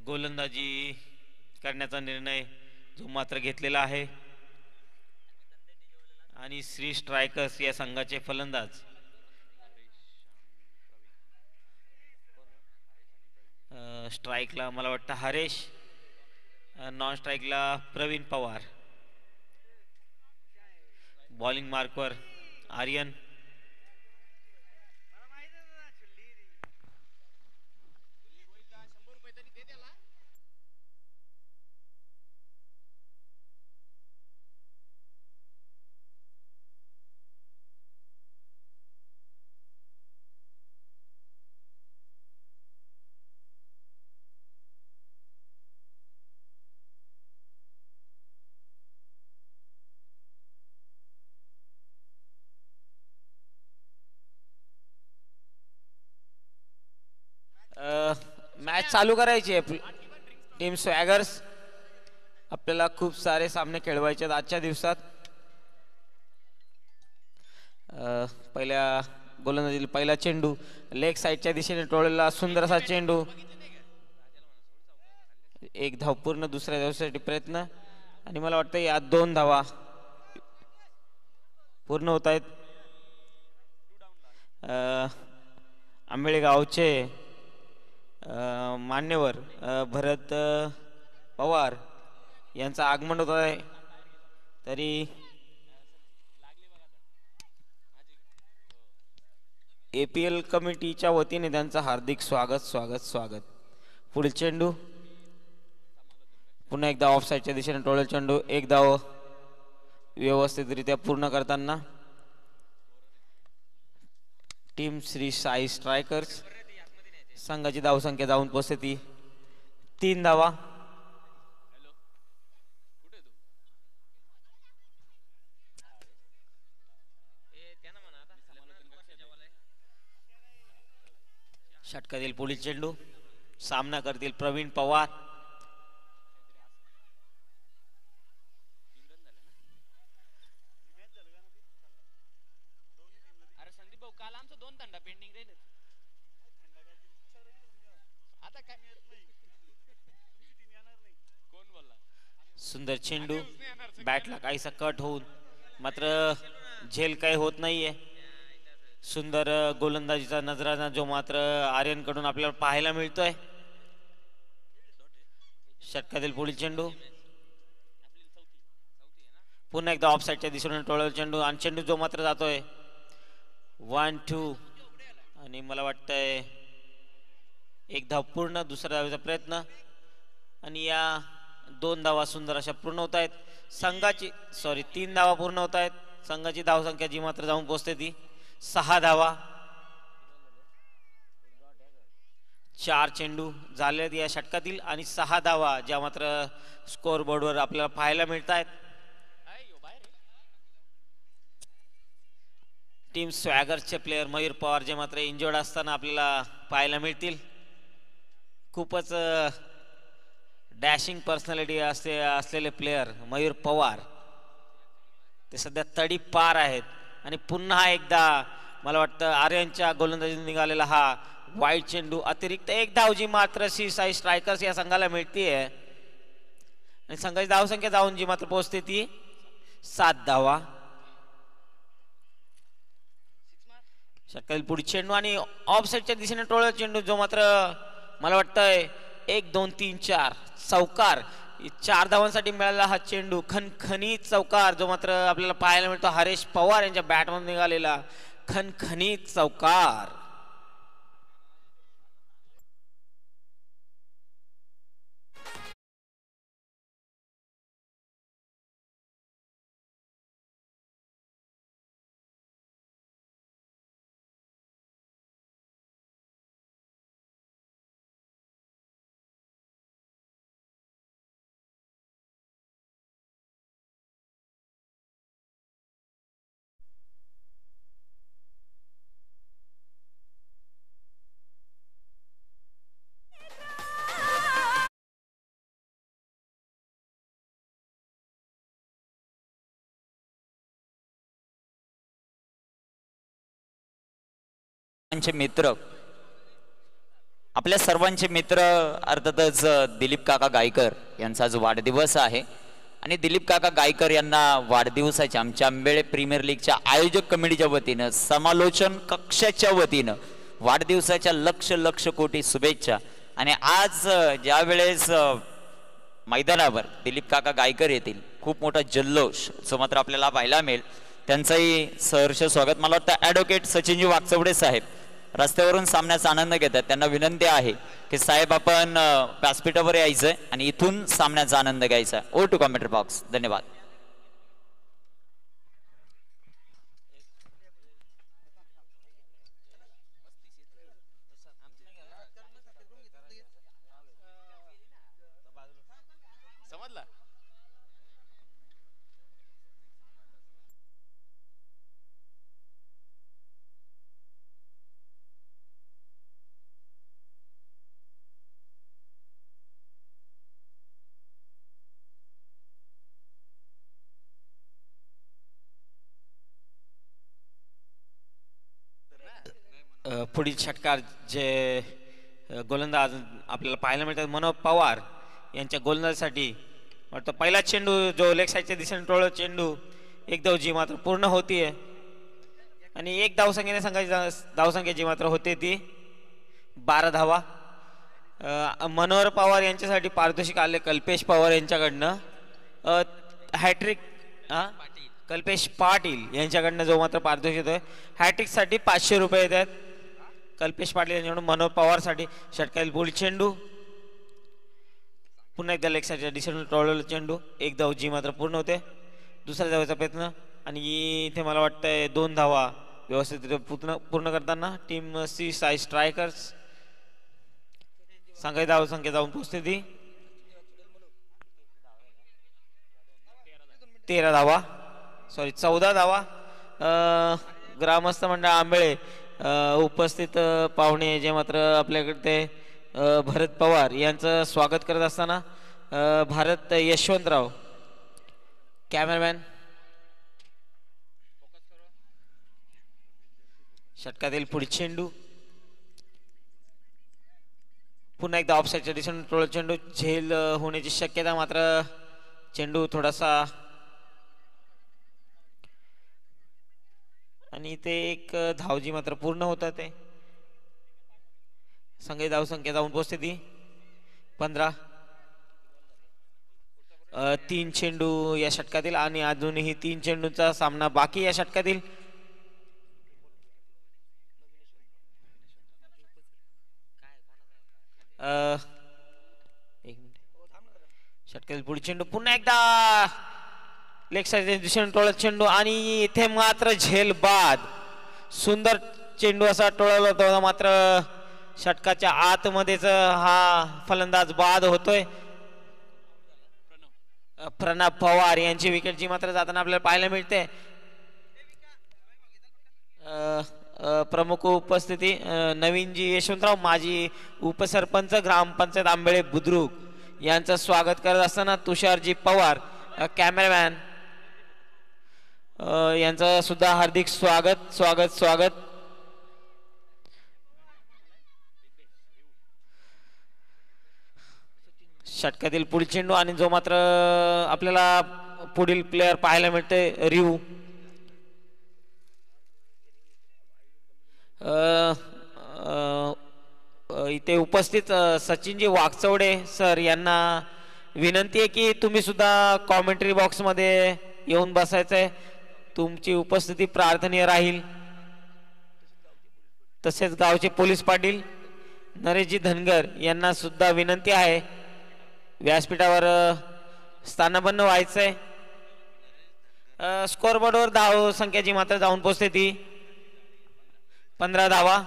गोलंदाजी करण्याचा निर्णय जो मात्र घेतलेला आहे आणि श्री स्ट्रायकर्स या संघाचे फलंदाज स्ट्राइकला मला वाटतं हरेश, नॉन स्ट्राइकला प्रवीण पवार, बॉलिंग मार्कवर आर्यन, मॅच चालू करायची आहे. टीम स्वॅगर्स आपल्याला खूप सारे सामने खेळवायचे आहेत आजच्या दिवसात. पहिल्या गोलंदाजीला पहिला चेंडू लेग साईडच्या दिशेने टोळलेला सुंदर असा चेंडू, एक धाव पूर्ण, दुसऱ्या धावेसाठी प्रयत्न आणि मला वाटतं या 2 धावा पूर्ण होत आहेत. आंबेळगावचे मान्यवर भरत पवार यांचं आगमन होत आहे. तरी APL कमिटीच्या वतीने त्यांचं हार्दिक स्वागत स्वागत स्वागत. पुढील चेंडू पुन्हा एकदा ऑफ साईडच्या दिशेने टोळलेला चेंडू, एक धाव व्यवस्थितरित्या पूर्ण करताना टीम श्री साई स्ट्रायकर्स संघाची धावसंख्या जाऊन पोहोचते ती 3 धावा. षटकातील पुढील चेंडू, सामना करतील प्रवीण पवार. सुंदर चेंडू बॅटला काहीसा कट होऊन मात्र झेल काही होत नाहीये. सुंदर गोलंदाजीचा नजराना जो मात्र आर्यन कडून आपल्याला पाहायला मिळतोय. षटकातील पुढील चेंडू पुन्हा एकदा ऑफ साईडच्या दिशेने टोळलेला चेंडू आणि चेंडू जो मात्र जातोय 1-2 आणि मला वाटतंय एक धाव पूर्ण, दुसऱ्या धावेचा प्रयत्न आणि या 2 धावा सुंदर अशा पूर्ण होत आहेत. संघाची 3 धावा पूर्ण होत आहेत. संघाची धावसंख्या जी मात्र जाऊन पोहोचते ती 6 धावा. 4 चेंडू झालेत या षटकातील आणि 6 धावा ज्या मात्र स्कोअर बोर्डवर आपल्याला पाहायला मिळत आहेत. टीम स्वॅगर्सचे प्लेयर मयूर पवार जे मात्र इंजर्ड असताना आपल्याला पाहायला मिळतील. खूपच डॅशिंग पर्सनॅलिटी असलेले प्लेयर मयूर पवार ते सध्या तडीपार आहेत आणि पुन्हा एकदा मला वाटतं आर्यनच्या गोलंदाजीतून निघालेला हा वाईट चेंडू, अतिरिक्त एक धाव जी मात्र श्री साई स्ट्रायकर्स या संघाला मिळतीये आणि संघाची धावसंख्या जाऊन जी मात्र पोहोचते ती 7 धावा. षटकातील पुढे चेंडू आणि ऑफ साईडच्या दिशेने टोळलेला चेंडू जो मात्र मला वाटतंय 1 2 3 4 चौकार, 4 धावांसाठी मिळालेला हा चेंडू, खणखणीत चौकार जो मात्र आपल्याला पाहायला मिळतो हरेश पवार यांच्या बॅटमधून निघालेला खणखणीत चौकार. मित्र आपल्या सर्वांचे मित्र अर्थातच दिलीप काका गायकर यांचा आज वाढदिवस आहे आणि दिलीप काका गायकर यांना वाढदिवसाच्या आमच्या आंबेळे प्रीमियर लीगच्या आयोजक कमिटीच्या वतीनं समालोचन कक्षाच्या वतीनं वाढदिवसाच्या लक्ष लक्ष कोटी शुभेच्छा। आणि आज ज्या वेळेस मैदानावर दिलीप काका गायकर येतील खूप मोठा जल्लोष जो मात्र आपल्याला पाहायला मिळेल त्यांचंही सहर्ष स्वागत। मला वाटतं ॲडव्होकेट सचिनजी वाकचौडे साहेब रस्त्यावरून सामन्याचा आनंद घेतात, त्यांना विनंती आहे की साहेब आपण व्यासपीठावर यायचंय आणि इथून सामन्याचा आनंद घ्यायचा। Over to commentary box. धन्यवाद। पुढील षटकार जे गोलंदाज आपल्याला पाहायला मिळतात मनोहर पवार यांच्या गोलंदाजीसाठी वाटतं पहिला चेंडू जो लेग साईडच्या दिशेने टोळला चेंडू एक धावजी मात्र पूर्ण होतीये आणि एक धावसंख्येने धावसंख्या जी मात्र होते ती 12 धावा। मनोहर पवार यांच्यासाठी पारितोषिक आले कल्पेश पवार यांच्याकडनं हॅट्रिक कल्पेश पाटील यांच्याकडनं जो मात्र पारितोषिक येतोय हॅट्रिकसाठी 500 रुपये येतात कल्पेश पाटील यांच्याकडून मनोहर पवारसाठी। षटकातील बोल चेंडू पुन्हा एकदा लेग साईडच्या दिशेने टोळलेला चेंडू एक धाव जी मात्र पूर्ण होते। दुसऱ्या धावेचा प्रयत्न आणि इथे मला वाटतंय 2 धावा व्यवस्थित पूर्ण करताना टीम सी साई स्ट्रायकर्स सांगाई धाव संख्या जाऊन पोहोचते ती 13 धावा 14 धावा। ग्रामस्थ मंडळ आंबेळे उपस्थित पाहुणे जे मात्र आपल्याकडे भरत पवार यांचं स्वागत करत असताना भारत यशवंतराव कॅमेरामॅन षटकातील पुढील चेंडू पुन्हा एकदा ऑफसाईडच्या दिशेने टोळला चेंडू झेल होण्याची शक्यता मात्र चेंडू थोडासा आणि ते एक धावजी मात्र पूर्ण होतात ते संघ धावसंख्या जाऊन पोहोचते ती 15। 3 चेंडू या षटकातील आणि अजूनही 3 चेंडूंचा सामना बाकी या षटकातील। षटकातील पुढे चेंडू पुन्हा एकदा लेग साईडच्या दिशेने टोळत चेंडू आणि इथे मात्र झेल बाद सुंदर चेंडू असा टोळवला होता मात्र षटकाच्या आतमध्येच हा फलंदाज बाद होतोय। प्रणव पवार यांची विकेट जी मात्र जाताना आपल्याला पाहायला मिळते। प्रमुख उपस्थिती नवीनजी यशवंतराव माजी उपसरपंच ग्रामपंचायत आंबेळे बुद्रुक यांचं स्वागत करत असताना तुषारजी पवार कॅमेरामॅन यांचं सुद्धा हार्दिक स्वागत स्वागत स्वागत। षटकातील पुढील चेंडू आणि जो मात्र आपल्याला पुढील प्लेयर पाहायला मिळते रिव इथे उपस्थित सचिनजी वाकचौडे सर यांना विनंती आहे की तुम्ही सुद्धा कॉमेंट्री बॉक्स मध्ये येऊन बसायचंय तुमची उपस्थिती प्रार्थनीय राहील। तसेच गावचे पोलीस पाटील नरेशजी धनगर यांना सुद्धा विनंती आहे व्यासपीठावर स्थानबद्ध व्हायचंय। स्कोरबोर्डवर धाव संख्या जी मात्र जाऊन पोहोचते ती 15 धावा।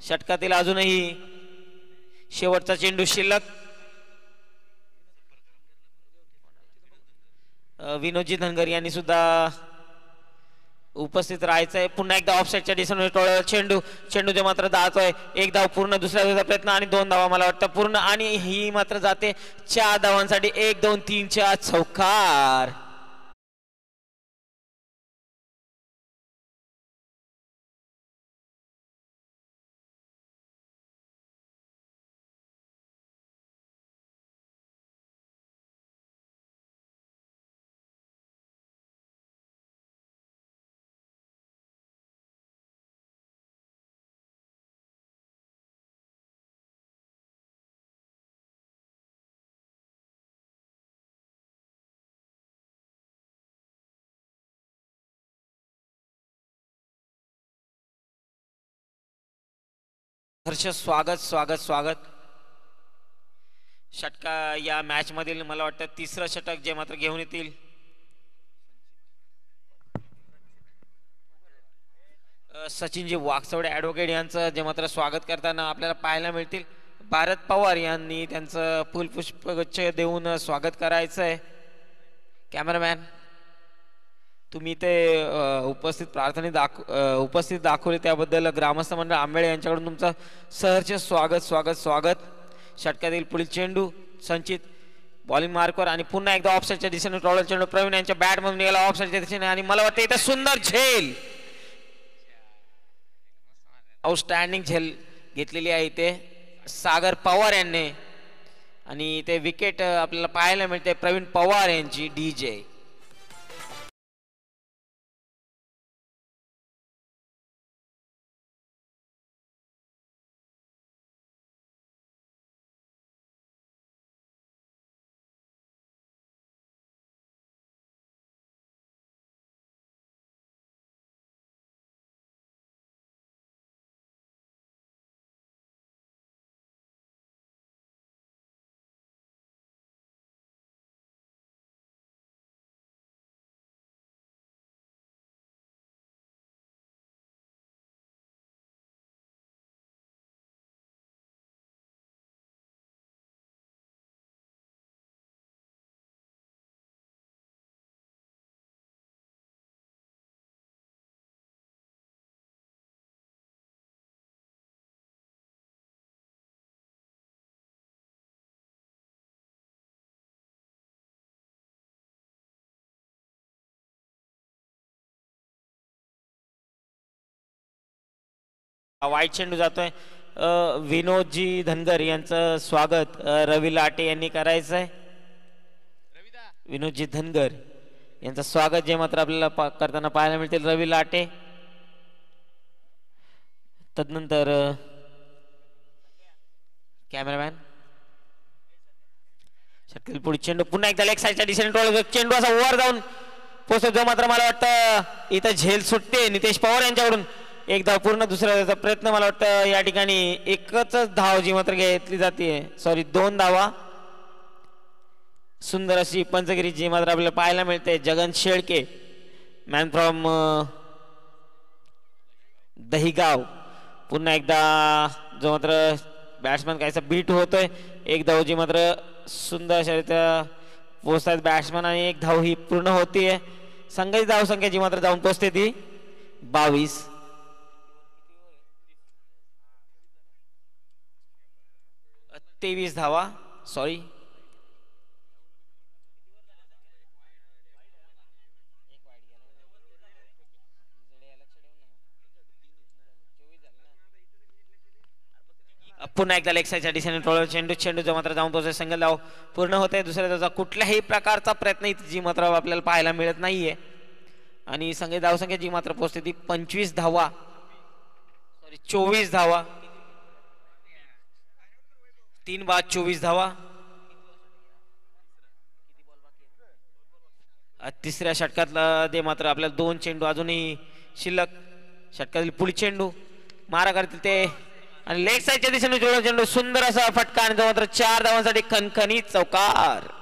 षटकातील अजूनही शेवटचा चेंडू शिल्लक विनोदजी धनगर यांनी सुद्धा उपस्थित राहायचंय। पुन्हा एकदा ऑफसाईडच्या दिशेने टोळला चेंडू चेंडूचे मात्र धावतोय एक धाव पूर्ण दुसऱ्या धावेचा प्रयत्न आणि 2 धावा मला वाटतं पूर्ण आणि ही मात्र जाते 4 धावांसाठी 1 2 3 4 चौकार। हर्ष स्वागत स्वागत स्वागत. षटका या मॅच मधील मला वाटतं तिसरं षटक जे मात्र घेऊन येतील सचिनजी वाकचौडे ॲडव्होकेट यांचं जे मात्र स्वागत करताना आपल्याला पाहायला मिळतील. भारत पवार यांनी त्यांचं फुलपुष्पगुच्छ देऊन स्वागत करायचं आहे. कॅमेरामॅन तुम्ही ते उपस्थित दाखवले त्याबद्दल ग्रामस्थ मंडळ आंबेळे यांच्याकडून तुमचं सहर्ष स्वागत स्वागत स्वागत. षटकातील पुढील चेंडू संचित बॉलिंग मार्कवर आणि पुन्हा एकदा ऑफसाईडच्या दिशेने टॉलर चेंडू प्रवीण यांच्या बॅटमधून निघाला ऑफसाईडच्या दिशेने आणि मला वाटतं इथं सुंदर झेल आउटस्टँडिंग झेल घेतलेली आहे इथे सागर पवार यांनी आणि ते विकेट आपल्याला पाहायला मिळते प्रवीण पवार यांची DJ. वाईट चेंडू जातोय. विनोदजी धनगर यांचं स्वागत रवी लाटे यांनी करायचं आहे. विनोदजी धनगर यांचं स्वागत जे मात्र आपल्याला करताना पाहायला मिळतील रवी लाटे. तदनंतर कॅमेरामॅन षटकातील पुढे चेंडू पुन्हा एकदा लेग साईडच्या दिशेने चेंडू असा वर जाऊन पोहोचतो जो मात्र मला वाटतं इथं झेल सुटते नितेश पवार यांच्याकडून. एकदा पूर्ण दुसऱ्या प्रयत्न मला वाटतं या ठिकाणी एकच धाव जी मात्र घेतली जाते सॉरी 2 धावा. सुंदर अशी पंचगिरी जी मात्र आपल्याला पाहायला मिळते. जगन शेळके मॅन फ्रॉम दहिगाव पुन्हा एकदा जो मात्र बॅट्समॅन काहीसा बीट होतोय. एक धाव जी मात्र सुंदर अशा पोहोचतात बॅट्समॅन आणि एक धाव ही पूर्ण होतीये. संघाची धाव संख्या जी मात्र जाऊन पोहोचते ती 22. 23 धावा सॉरी पुन्हा एकदा लेग साईडच्या दिशेने टोळर चेंडू जो मात्र जाऊन पोहोचतो. संघ धाव पूर्ण होते. दुसऱ्या धावचा कुठल्याही प्रकारचा प्रयत्न जी मात्र आपल्याला पाहायला मिळत नाहीये आणि संघ धाव संख्या जी मात्र पोहोचते ती 25 धावा सॉरी 24 धावा. 3 बाद 24 धावा. तिसऱ्या षटकातला ते मात्र आपल्याला 2 चेंडू अजूनही शिल्लक. षटकातील पुढील चेंडू मारा करतील ते आणि लेग साईडच्या दिशेने जोडून चेंडू सुंदर असा फटका आणि जो मात्र 4 धावांसाठी खणखणीत चौकार.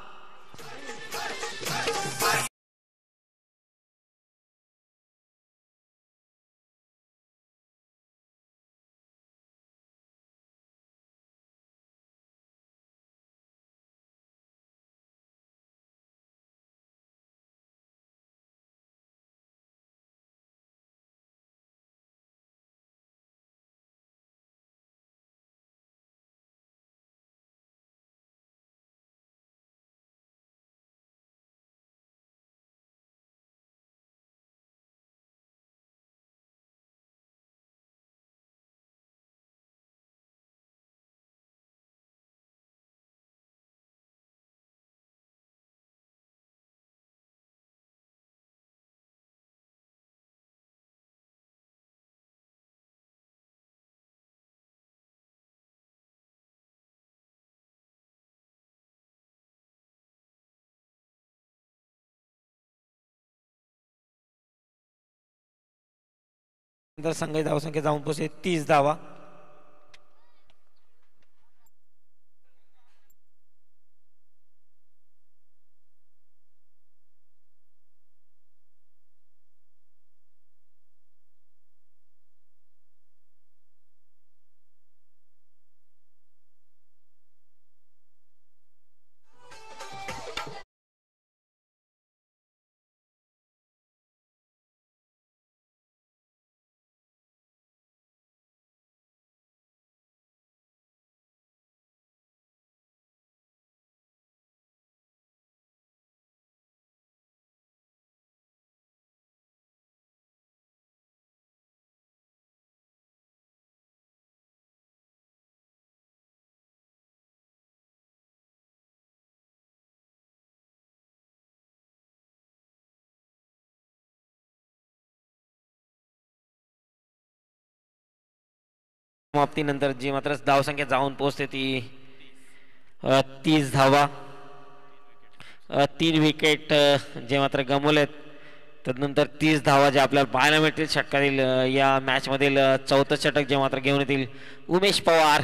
संघाची धावसंख्या जाऊन पोहोचते 30 धावा. समाप्तीनंतर जी मात्र धावसंख्या जाऊन पोहोचते ती 30 धावा. 3 विकेट जे मात्र गमवलेत. तदनंतर 30 धावा जे आपल्याला पाहायला मिळतील षटकातील या मॅच मधील चौथं षटक जे मात्र घेऊन येतील उमेश पवार,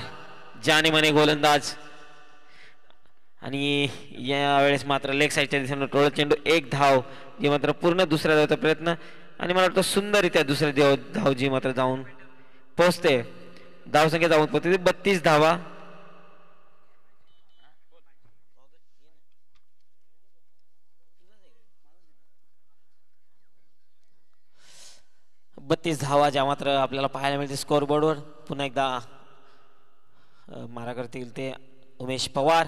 जाने माने गोलंदाज. आणि यावेळेस मात्र लेग साईडच्या दिशेनं टोळा चेंडू, एक धाव जे मात्र पूर्ण दुसऱ्या धावचा प्रयत्न, आणि मला वाटतं सुंदररित्या दुसऱ्या धाव जी मात्र जाऊन पोहोचते. धावसंख्या जाऊन पोहोचते 32 धावा. बत्तीस धावा ज्या मात्र आपल्याला पाहायला मिळते स्कोअरबोर्डवर. पुन्हा एकदा मारा करतील ते उमेश पवार.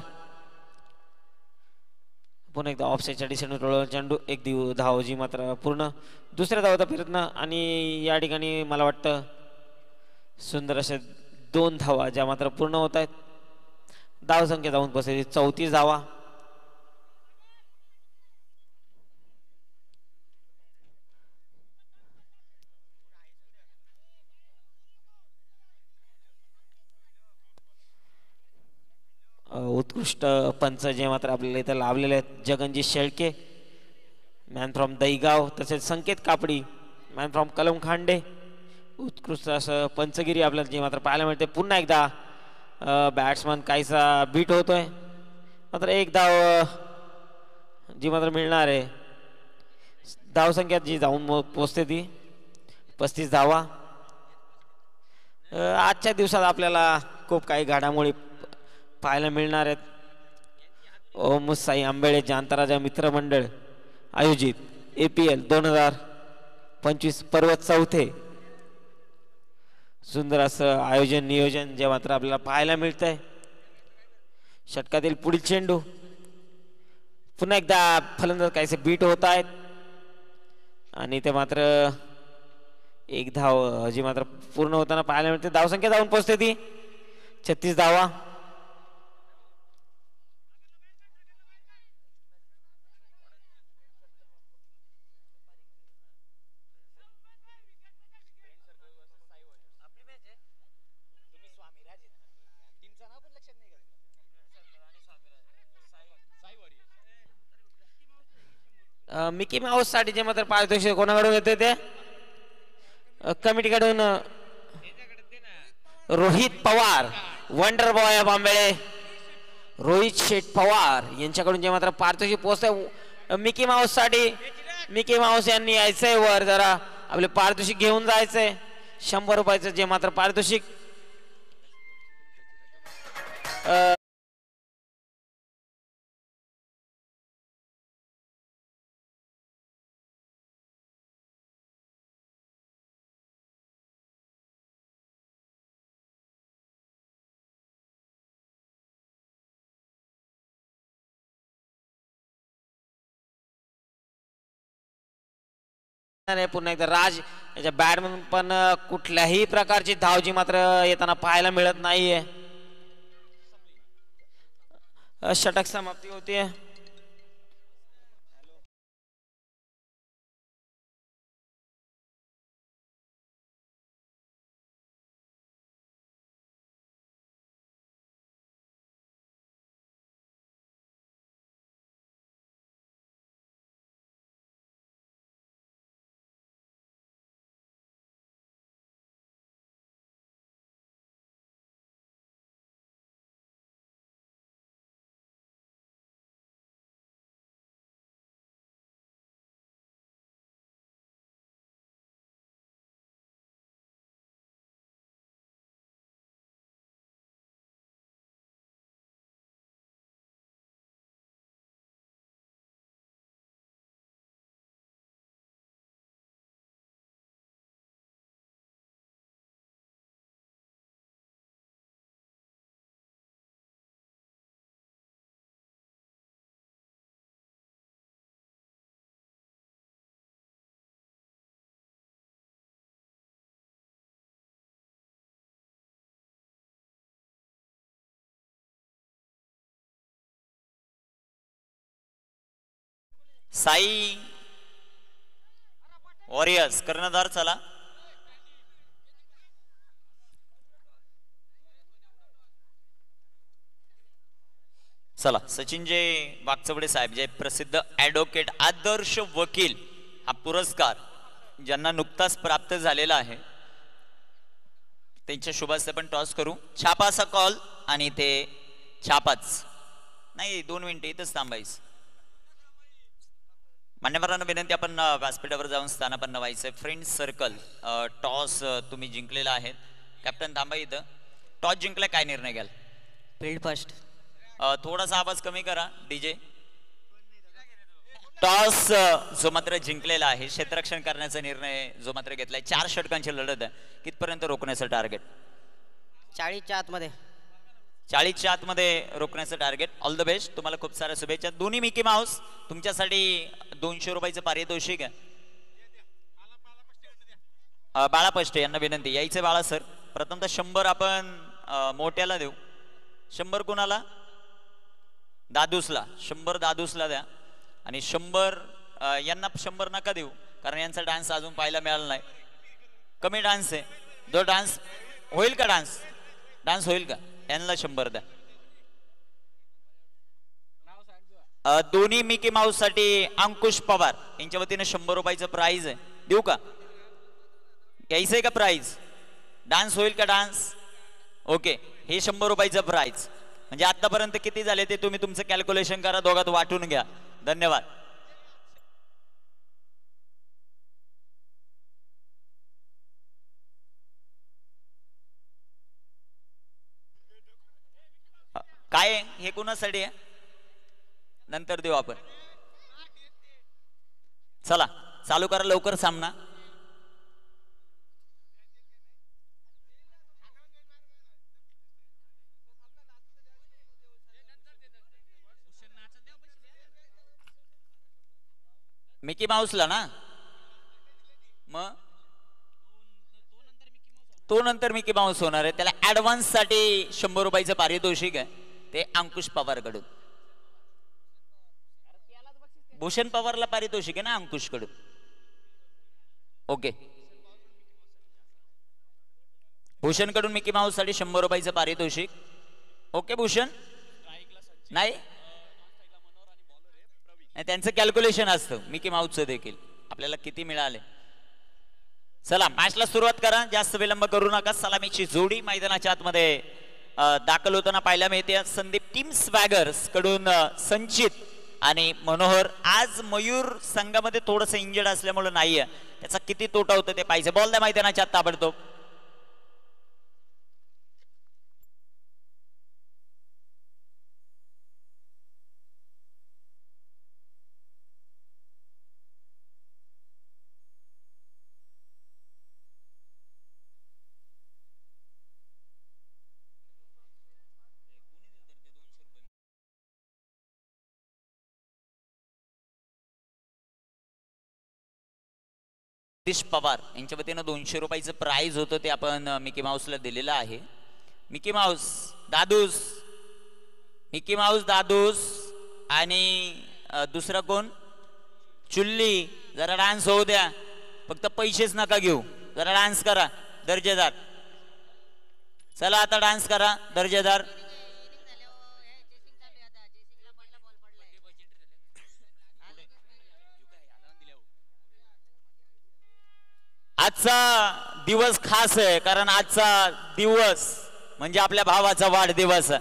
पुन्हा एकदा ऑफसाईडच्या दिशेने टोळा चेंडू, एक धाव जी मात्र पूर्ण दुसऱ्या धावाचा प्रयत्न, आणि या ठिकाणी मला वाटतं सुंदर असे 2 धावा ज्या मात्र पूर्ण होत आहेत. धावसंख्या जाऊन पोहोचली 34 धावा. उत्कृष्ट पंच जे मात्र आपल्याला इथं लाभलेले आहेत जगनजी शेळके, मॅन फ्रॉम दहीगाव, तसेच संकेत कापडी, मॅन फ्रॉम कलम खांडे. उत्कृष्ट असं पंचगिरी आपल्याला जे मात्र पाहायला मिळते. पुन्हा एकदा बॅट्समन काहीसा बीट होतोय, मात्र एक धाव जी मात्र मिळणार आहे. धावसंख्या जी जाऊन पोचते ती 35 धावा. आजच्या दिवसात आपल्याला खूप काही घडामोडी पाहायला मिळणार आहेत. ओमुसाई आंबेळे जांताराजा मित्रमंडळ आयोजित APL 2025 पर्व चौथे सुंदर असं आयोजन नियोजन जे मात्र आपल्याला पाहायला मिळतंय. षटकातील पुढील चेंडू, पुन्हा एकदा फलंदाज काहीसे बीट होत आहेत, आणि ते मात्र एक धाव जी मात्र पूर्ण होताना पाहायला मिळते. धावसंख्या जाऊन पोहोचते ती 36 धावा. मिकी माऊस साठी जे मात्र पारितोषिक कोणाकडून येते ते कमिटीकडून रोहित पवार, वंडर बॉय बांबेळे रोहित शेठ पवार यांच्याकडून जे मात्र पारितोषिक पोहोचते मिकी माऊस साठी. मिकी माऊस यांनी यायचंय वर, जरा आपले पारितोषिक घेऊन जायचंय. 100 रुपयाचं जे मात्र पारितोषिक. पुन्हा एकदा राज याच्या बॅटमन पण कुठल्याही प्रकारची धाव जी मात्र येताना पाहायला मिळत नाहीये. षटक समाप्ती होतीये. साई वॉरियर्स कर्णधार चला. चला सचिनजे वागचवडे साहेब जे प्रसिद्ध ॲडव्होकेट आदर्श वकील हा पुरस्कार ज्यांना नुकताच प्राप्त झालेला आहे त्यांच्या शुभास्ते पण टॉस करू. छापाचा कॉल आणि ते छापाच नाही 2 मिनिटं इथंच थांबायचं. मान्यवरांना विनंती आपण व्यासपीठावर जाऊन स्थानापन्न व्हायचं. फ्रेंड्स सर्कल टॉस तुम्ही जिंकलेला आहे. कॅप्टन थांबा इथं. टॉस जिंकला काय निर्णय घ्याल? Field first. थोडासा आवाज कमी करा डीजे. टॉस जो मात्र जिंकलेला आहे क्षेत्ररक्षण करण्याचा निर्णय जो मात्र घेतलाय. 4 षटकांची लढत आहे. कितपर्यंत रोखण्याचं टार्गेट? 40च्या आतमध्ये. 40च्या आतमध्ये रोखण्याचं टार्गेट. All the best. तुम्हाला खूप साऱ्या शुभेच्छा. दोन्ही मिकी माऊस तुमच्यासाठी 200 रुपयाचं पारितोषिक आहे. बाळा पष्टे यांना विनंती यायचं. बाळा सर प्रथमतः 100 आपण मोठ्याला देऊ. 100 कुणाला? दादूसला. 100 दादूसला द्या. आणि 100 यांना 100 नका देऊ कारण यांचा डान्स अजून पाहायला मिळाला नाही. कमी डान्स आहे. जो डान्स होईल का? डान्स होईल का? यांना 100 द्या. दोन्ही मिकी माऊस साठी अंकुश पवार यांच्या वतीने 100 रुपयाचं प्राइज आहे. देऊ का? घ्यायचंय का प्राइज? डान्स होईल का? Dance okay. हे 100 रुपयाचं प्राइज. म्हणजे आतापर्यंत किती झाले ते तुम्ही तुमचं कॅल्क्युलेशन करा. दोघात वाटून घ्या. धन्यवाद. काय हे कुणासाठी आहे? नंतर देऊ आपण. चला चालू करा लवकर सामना. मिकी माऊसला ना मग तो नंतर मिकी माऊस होणार आहे. त्याला ऍडव्हान्स साठी 100 रुपयाचं पारितोषिक आहे. ते अंकुश पवार कडून. भूषण पवारला पारितोषिक आहे ना अंकुश कडून. ओके. भूषण कडून मिकी माऊस साठी 100 रुपयाचं पारितोषिक. ओके भूषण. नाही त्यांचं कॅल्क्युलेशन असतं मिकी माऊसचं देखील. आपल्याला किती मिळाले? चला मॅचला सुरुवात करा. जास्त विलंब करू नका. सलामीची जोडी मैदानाच्या आतमध्ये दाखल होताना पाहायला मिळते. संदीप टीम स्वॅगर्स कडून संचित आणि मनोहर. आज मयूर संघामध्ये थोडंसं इंजर्ड असल्यामुळे नाहीये. त्याचा किती तोटा होतो ते पाहिजे. बॉल द्या मैदानाच्या आत ताबडतोब. सतीश पवार यांच्या वतीनं 200 रुपयाचं प्राइज होतं ते आपण मिकी माऊसला दिलेलं आहे. मिकी माऊस दादूस. मिकी माऊस दादूस आणि दुसरा कोण? चुल्ली. जरा डान्स होऊ द्या. फक्त पैसेच नका घेऊ. जरा डान्स करा दर्जेदार. चला आता डान्स करा दर्जेदार. आजचा दिवस खास आहे कारण आजचा दिवस म्हणजे आपल्या भावाचा वाढदिवस.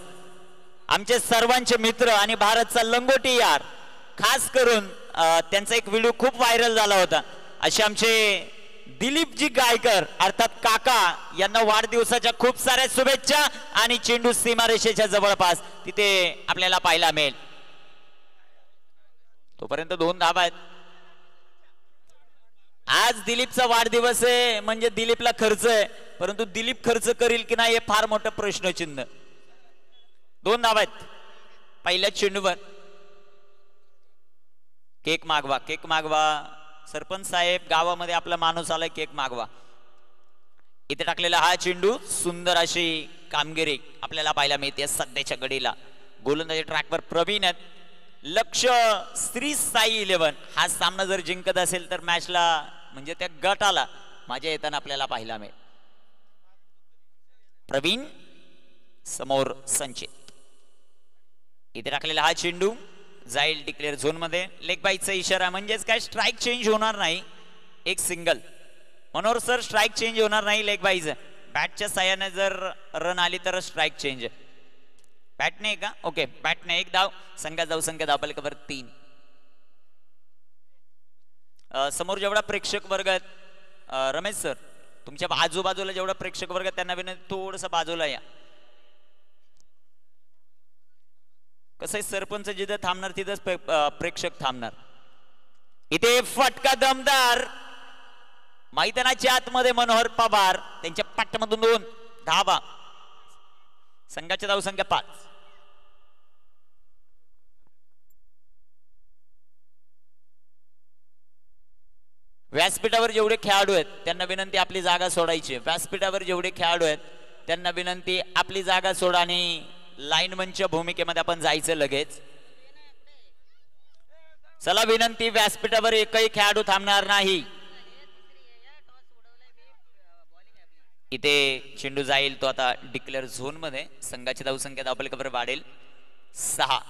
आमचे सर्वांचे मित्र आणि भारतचा लंगोटी यार खास करून त्यांचा एक व्हिडिओ खूप व्हायरल झाला होता. असे आमचे दिलीपजी गायकर अर्थात काका यांना वाढदिवसाच्या खूप साऱ्या शुभेच्छा. आणि चेंडू सीमारेषेच्या जवळपास तिथे आपल्याला पाहायला मिळेल. तोपर्यंत 2 धावा आहेत. आज दिलीपचा वाढदिवस आहे म्हणजे दिलीपला खर्च आहे. परंतु दिलीप खर्च करील की नाही हे फार मोठं प्रश्नचिन्ह. 2 धावा आहेत. पहिल्या चेंडूवर केक मागवा. केक मागवा. सरपंच साहेब गावामध्ये आपला माणूस आलाय. केक मागवा. इथे टाकलेला हा चेंडू सुंदर अशी कामगिरी आपल्याला पाहायला मिळते सध्याच्या घडीला. गोलंदाजी ट्रॅकवर प्रवीण आहेत. लक्ष श्री साई 11 हा सामना जर जिंकत असेल तर मॅचला म्हणजे त्या गटाला मजा येताना आपल्याला पाहायला मिळेल. प्रवीण समोर संचित. इथे टाकलेला हा चेंडू जाईल डिक्लेअर झोन मध्ये. लेग बाईचा इशारा म्हणजेच काय स्ट्राईक चेंज होणार नाही, एक single. Manohar sir strike change होणार नाही लेग बाईज. बॅटच्या साह्याने जर रन आली तर स्ट्राईक चेंज. बॅट नाही का? ओके बॅट नाही. एक धाव. संघात जाऊ संख्या धावफलकावर 3. समोर जेवढा प्रेक्षक वर्ग आहेत रमेश सर तुमच्या आजूबाजूला जेवढा प्रेक्षक वर्ग त्यांना विनंती थोडस बाजूला या. कसं आहे सरपंच जिथे थांबणार तिथेच प्रेक्षक थांबणार. इथे फटका दमदार मैदानाच्या आतमध्ये मनोहर पवार त्यांच्या पाठमधून 2 धावा. संघाच्या धावसंख्या 5. व्यासपीठावर जेवढे खेळाडू आहेत त्यांना विनंती आपली जागा सोडायची. व्यासपीठावर जेवढे खेळाडू आहेत त्यांना विनंती आपली जागा सोडा आणि लाईनमनच्या भूमिकेमध्ये आपण जायचं लगेच. चला विनंती, व्यासपीठावर एकही खेळाडू थांबणार नाही. इथे चेंडू जाईल तो आता डिक्लेअर झोन मध्ये. संघाची धावसंख्या धावफलकावर वाढेल 6.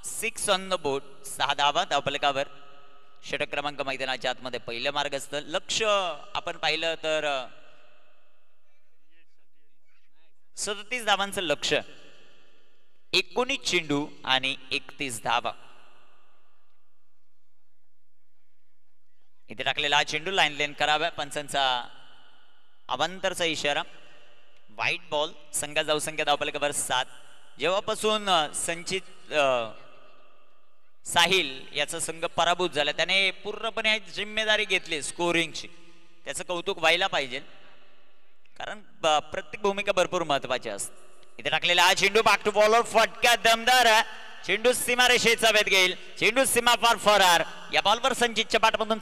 6 ऑन द बोर्ड. 6 धावा धावफलकावर. षटक क्रमांक मैदानाच्या आतमध्ये पहिलं मार्गस्थ. लक्ष आपण पाहिलं तर 37 धावांचं लक्ष. 19 चेंडू आणि 31 धावा. इथे टाकलेला हा चेंडू लाईन लेन करावा. पंचांचा अवांतरचा इशारा. White ball. संघात धावसंख्या धावफलकावर 7. जेव्हापासून संचित साहिल याचा संघ पराभूत झाला त्याने पूर्णपणे जिम्मेदारी घेतली स्कोरिंगची. त्याचं कौतुक व्हायला पाहिजे कारण प्रत्येक भूमिका भरपूर महत्वाची असते. इथे टाकलेला हा चेंडू बॅक टू बॉलर. फटका दमदार. चेंडू सीमारेषेचा वेध घेईल. चेंडू सीमा पार फरार. या बॉलवर संचितच्या पाठमधून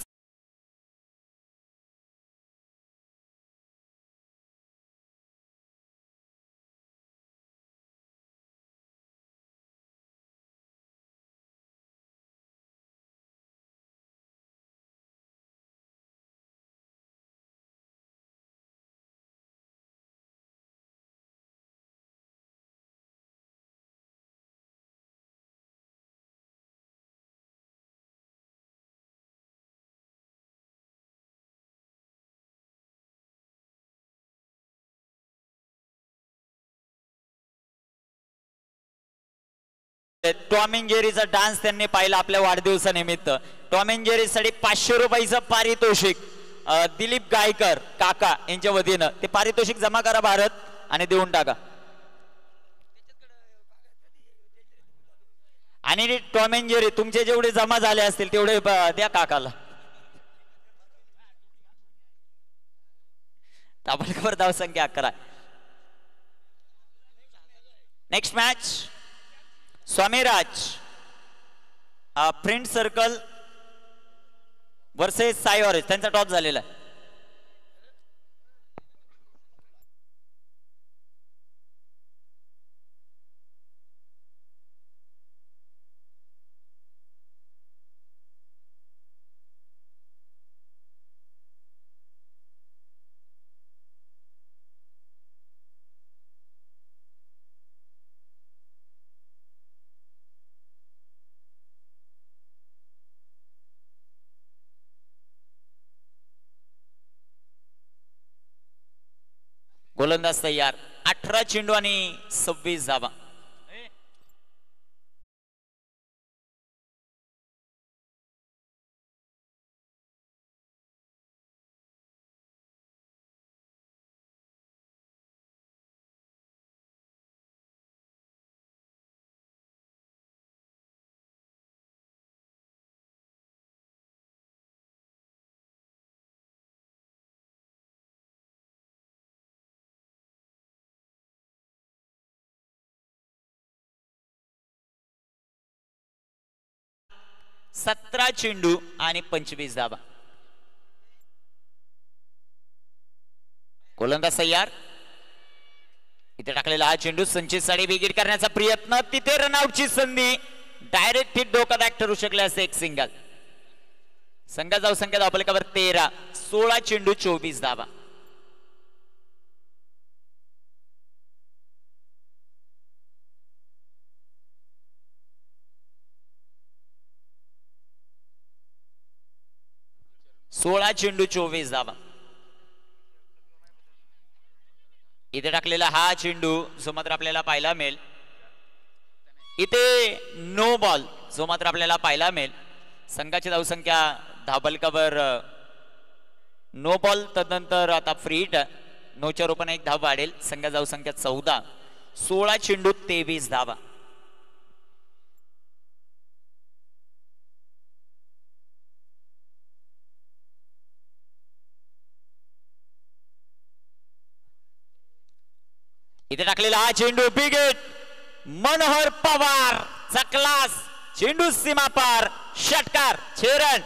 टॉम अँड जेरीचा डान्स त्यांनी पाहिला आपल्या वाढदिवसानिमित्त. टॉम अँड जेरी साठी 500 रुपयाचं पारितोषिक दिलीप गायकर काका यांच्या वतीनं. ते पारितोषिक जमा करा भारत आणि देऊन टाका. आणि टॉम अँड जेरी तुमचे जेवढे जमा झाले असतील तेवढे द्या काकाला. धावफलकावर धावसंख्या 11. Next match Swamiraj friend circle versus Sai orange. त्यांचा टॉप झालेला आहे. गोलंदाज तयार. 18 चेंडू आणि 26 धावा. सतरा चेंडू आणि 25 धावा. गोलंदाज तयार. इथे टाकलेला हा चेंडू संचित साडी विकेट करण्याचा प्रयत्न. तिथे रनआउटची संधी. डायरेक्ट हिट धोकादायक ठरू शकले असते एक सिंगल. संघात जाऊ संख्या धावफलकावर 13. 16 चेंडू 24 धावा. 16 चेंडू 24 धावा. इथे टाकलेला हा चेंडू जो मात्र आपल्याला पाहायला मिळेल, इथे नो बॉल जो मात्र आपल्याला पाहायला मिळेल. संघाची धावसंख्या धावफलकावर नो बॉल, तदनंतर आता फ्री हिट, नोच्या रूपाने एक धाव वाढेल. संघाची धावसंख्या 14. 16 चेंडू 23 धावा. इथे टाकलेला हा चेंडू बिग हिट. मनोहर पवार चा क्लास चेंडू सीमा पार, षटकार, 6 रन.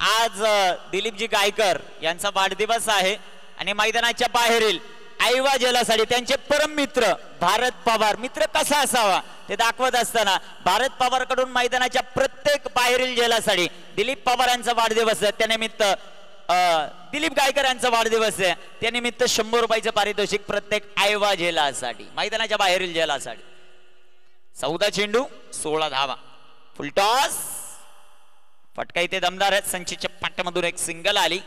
आज दिलीपजी गायकर यांचा वाढदिवस आहे आणि मैदानाच्या बाहेरील आईवा जलासाठी त्यांचे परम मित्र भारत पवार, मित्र कसा असावा ते दाखवत असताना भारत पवार कडून मैदानाच्या प्रत्येक बाहेरील जलासाठी दिलीप पवार यांचा वाढदिवस आहे, त्यानिमित्त दिलीप गायकर यांचा वाढदिवस आहे, त्यानिमित्त 100 रुपयाचं पारितोषिक प्रत्येक आईवा जलासाठी, मैदानाच्या बाहेरील जलासाठी. 14 चेंडू 16 धावा. फुलटॉस, फटका इथे दमदार आहे. संचितच्या पाट्यामधून एक सिंगल आली.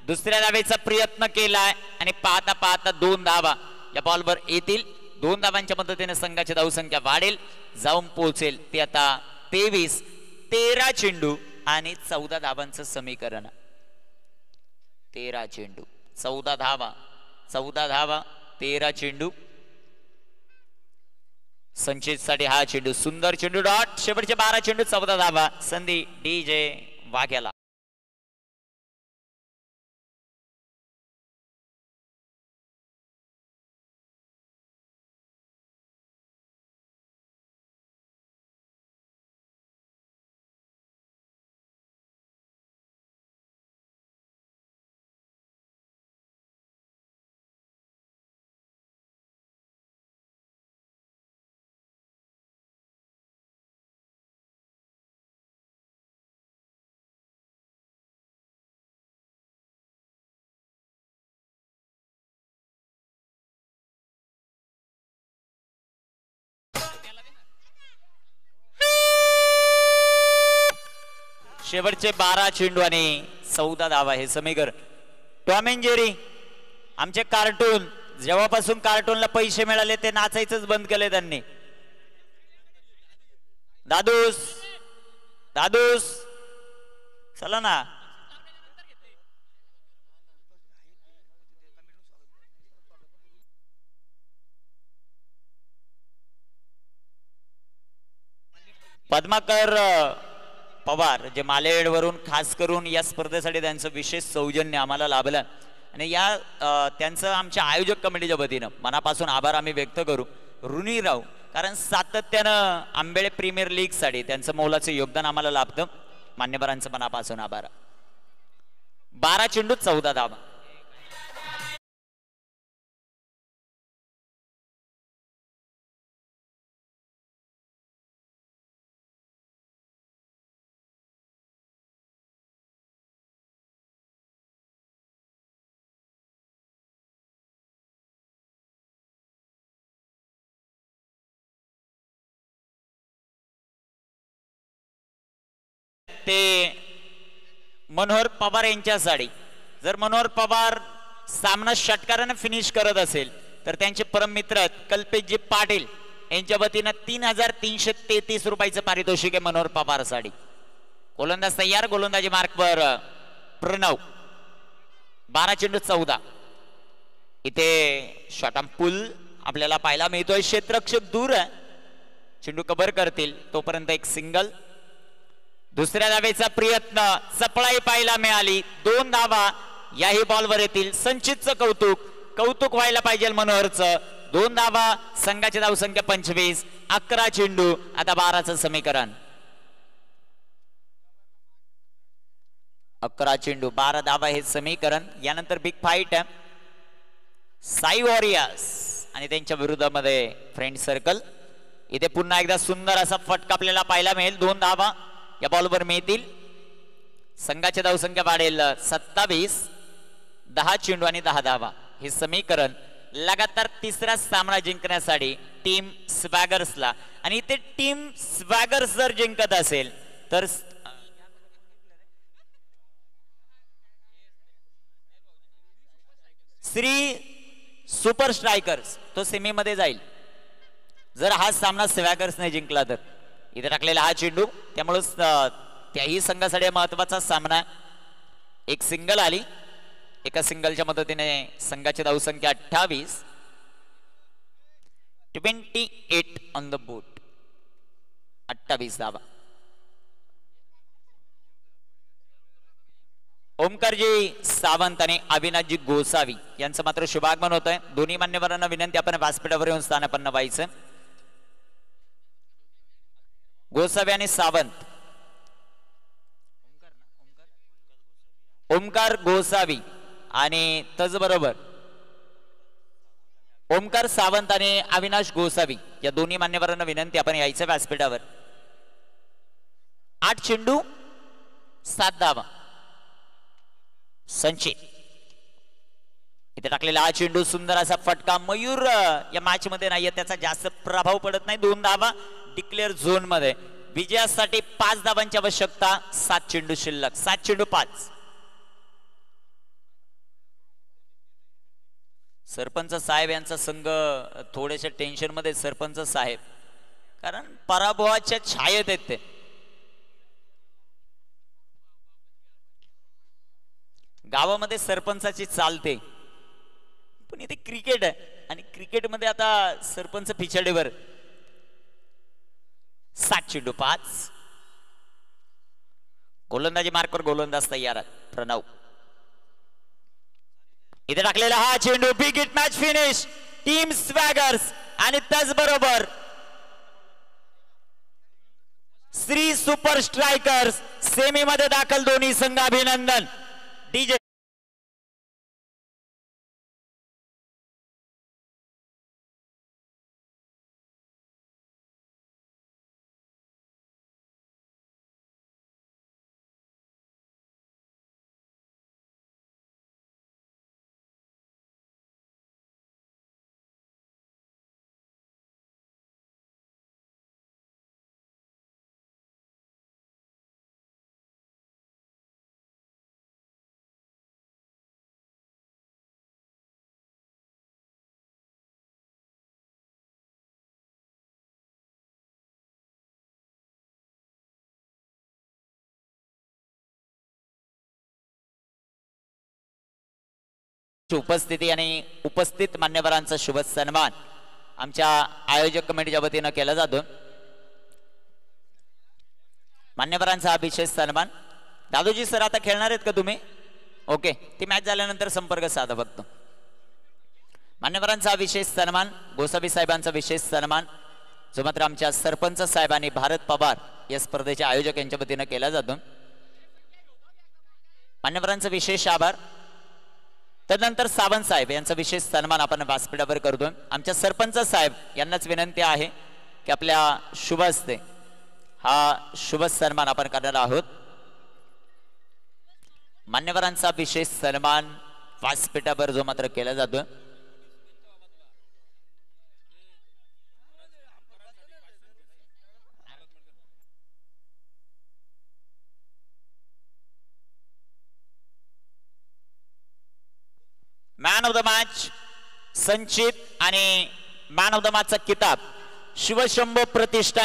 दुसऱ्या धावेचा प्रयत्न केलाय आणि पाहता पाहता 2 धावा या बॉलवर येतील. 2 धावांच्या मदतीने संघाची धावसंख्या वाढेल, जाऊन पोहोचेल ते आता 23. 13 चेंडू आणि 14 धावांचं समीकरण. 13 चेंडू 14 धावा, 14 धावा 13 चेंडू. संचित साठी हा चेंडू सुंदर चेंडू डॉट. शेवटचे 12 चेंडू 14 धावा. संधी DJ वाघ्याला. शेवटचे 12 चेंडू आणि 14 धावा हे समीकरण. टॉम अँड जेरी आमचे कार्टून, जेव्हापासून कार्टूनला पैसे मिळाले ते नाचायचंच बंद केले त्यांनी. दादूस दादूस चला ना. पद्माकर पवार जे मालेड वरून खास करून या स्पर्धेसाठी त्यांचं विशेष सौजन्य आम्हाला लाभलं आणि या त्यांचं आमच्या आयोजक कमिटीच्या वतीनं मनापासून आभार आम्ही व्यक्त करू, ऋणी राहू, कारण सातत्यानं आंबेळे प्रीमियर लीग साठी त्यांचं मोलाचं योगदान आम्हाला लाभतं. मान्यवरांचं मनापासून आभार. 12 चेंडू 14 धावा. ते मनोहर पवार यांच्यासाठी जर मनोहर पवार सामना षटकाराने फिनिश करत असेल तर त्यांचे परम मित्र कल्पेशजी पाटील यांच्या वतीनं 3333 रुपयाचं पारितोषिक आहे मनोहर पवार साठी. गोलंदाज तयार, गोलंदाजी मार्कवर प्रणव. 12 चेंडू 14. इथे शॉट ऑन पुल आपल्याला पाहायला मिळतोय. क्षेत्ररक्षक दूर आहे, चेंडू कव्हर करतील तोपर्यंत एक सिंगल. दुसऱ्या धावेचा प्रयत्न, सपळाई पाहायला मिळाली. 2 धावा याही बॉलवर येतील. संचितचं कौतुक व्हायला पाहिजे मनोहरचं. 2 धावा, संघाची धावसंख्या 25. 11 चेंडू आता 12चं समीकरण. 11 चेंडू 12 धावा हे समीकरण. यानंतर बिग फाईट साई वॉरियर्स आणि त्यांच्या विरोधामध्ये फ्रेंड सर्कल. इथे पुन्हा एकदा सुंदर असा फटका आपल्याला पाहायला मिळेल. 2 धावा या बॉलवर मिळतील. संघाची धावसंख्या वाढेल 27. 10 चेंडू आणि 10 धावा. हे समीकरण लगातार तिसरा सामना जिंकण्यासाठी टीम स्वॅगर्सला, आणि इथे टीम स्वॅगर्स जर जिंकत असेल तर श्री सुपर स्ट्रायकर्स तो सेमीमध्ये जाईल जर हा सामना स्वॅगर्सने जिंकला तर. इथे टाकलेला हा चेंडू, त्यामुळे त्याही संघासाठी महत्वाचा सामना. एक सिंगल आली. एका सिंगलच्या मदतीने संघाची धावसंख्या 28. 28 ऑन द बोट. 28 धावा. ओमकारजी सावंत आणि अविनाशजी गोसावी यांचं मात्र शुभागमन होत आहे. दोन्ही मान्यवरांना विनंती आपण व्यासपीठावर येऊन स्थानापन्न व्हायचं. गोसावी आणि सावंत. ओमकार गोसावी आणि त्याचबरोबर ओमकार सावंत आणि अविनाश गोसावी या दोन्ही मान्यवरांना विनंती आपण यायचं व्यासपीठावर. 8 चेंडू 7 धावा. संचित इथे टाकलेला हा चेंडू, सुंदर असा फटका. मयूर या मॅच मध्ये नाहीये, त्याचा जास्त प्रभाव पडत नाही. 2 धावा डिक्लेअर झोन मध्ये. विजयासाठी 5 धावांची आवश्यकता. 7 चेंडू शिल्लक. 7 चेंडू 5. सरपंच साहेब यांचा संघ थोडेसे टेन्शन मध्ये. सरपंच साहेब कारण पराभवाच्या छायेत आहेत ते. गावामध्ये सरपंचाची चालते, पण इथे क्रिकेट आहे आणि क्रिकेटमध्ये आता सरपंच पिछाडीवर. 7 चेंडू 5. गोलंदाजी मार्कवर गोलंदाज तयार प्रणव. इथे टाकलेला हा चेंडू. Big hit match finish team swaggers. आणि त्याचबरोबर श्री सुपर स्ट्रायकर्स सेमी मध्ये दाखल. दोन्ही संघ अभिनंदन. डीजे उपस्थिती आणि उपस्थित मान्यवरांचा शुभ सन्मान आमच्या आयोजक कमिटीच्या वतीनं केला जातो. मान्यवरांचा हा विशेष सन्मान. दादोजी सर आता खेळणार आहेत का तुम्ही? ओके, ती मॅच झाल्यानंतर संपर्क साधा फक्त. मान्यवरांचा हा विशेष सन्मान, गोसावी साहेबांचा विशेष सन्मान जो मात्र आमच्या सरपंच साहेबांनी भारत पवार या स्पर्धेच्या आयोजक यांच्या वतीनं केला जातो. मान्यवरांचा विशेष आभार. त्यानंतर सावंत साहेब यांचा विशेष सन्मान आपण व्यासपीठावर करतोय. आमच्या सरपंच साहेब यांनाच विनंती आहे की आपल्या शुभ हस्ते हा शुभ सन्मान आपण करणार आहोत. मान्यवरांचा विशेष सन्मान व्यासपीठावर जो मात्र केला जातोय. मॅन ऑफ द मॅच संचित आणि मॅन ऑफ द मॅचचा किताब शिवशंभो प्रतिष्ठान